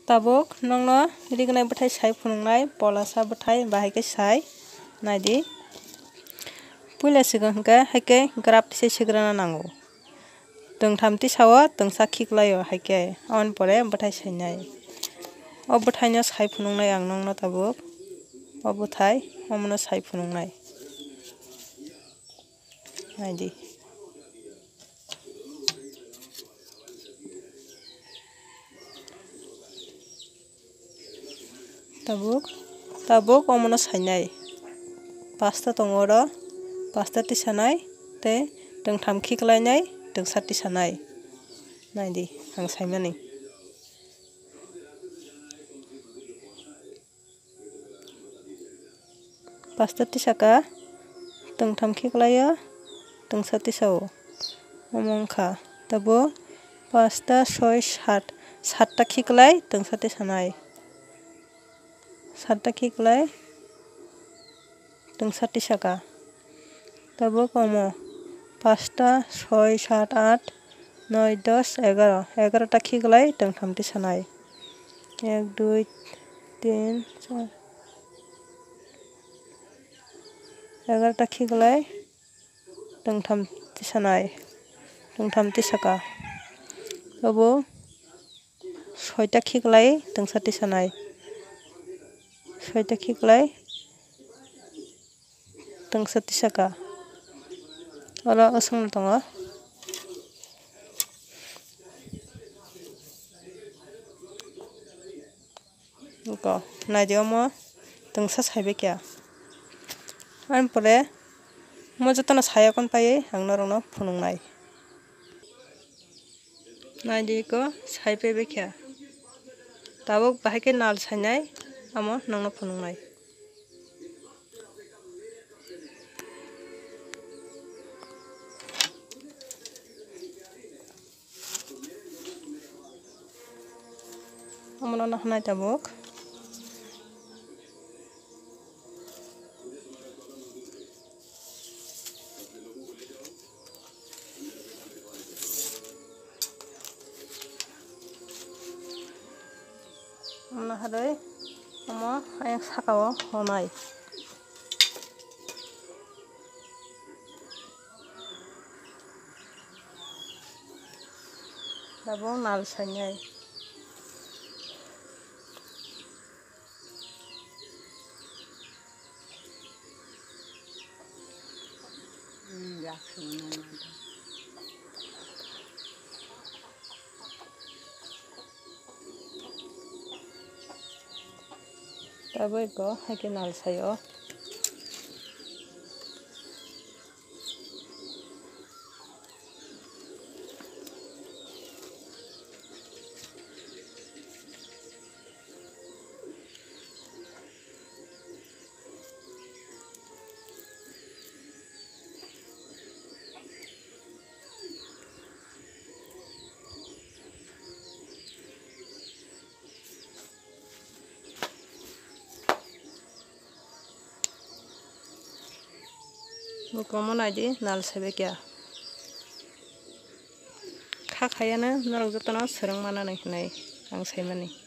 Tabuk nongno rignai bwthai sai phunuknai polasa bwthai bahaike sai naidi puila sigang hwnkhe haike grab tisai sigrana nango tungtham tisao tungsa khiklaio haike aboni pore bwthai sainai o bwthai no sai phunuknai ang nongno tabuk o bwthai omono sai phunuknai naidi tabuk omono sainai pasta tongo oro pasta tisanai tei tungtham khiklainai tungsa tisanai naidi ang saimani pasta tisaka tungtham khiklaio tungsa tisao omo wngkha tabuk pasta soi saat satta khiklai tungsa tisanai satta khiklai tungsa tisaka tabuk omo pasta soi saat aat noi dos egaro egarota khiklai tungtham tisanai 1 2 3 4 egarota khiklai tungtham tisanai tungtham tisaka tabuk soita khiklai tungsa tisanai soita khiklai tungsa tisaka oro wngsungno tongo naidi omo tungsa saibai kha aboni pore omo jotono saiyakunu paiui ang norokno phunuknai naidi iko sai paibai kha tabuk bahaike nal sainai amo nongno phunuknai omono nahnai tabuk naharoi omo ayang sakao honai tabuk nal sainai tabuk iko haike nal saio bukomo naidi nal saibai kha kha khaiano norok jotono swrung manani hinui ang saimani।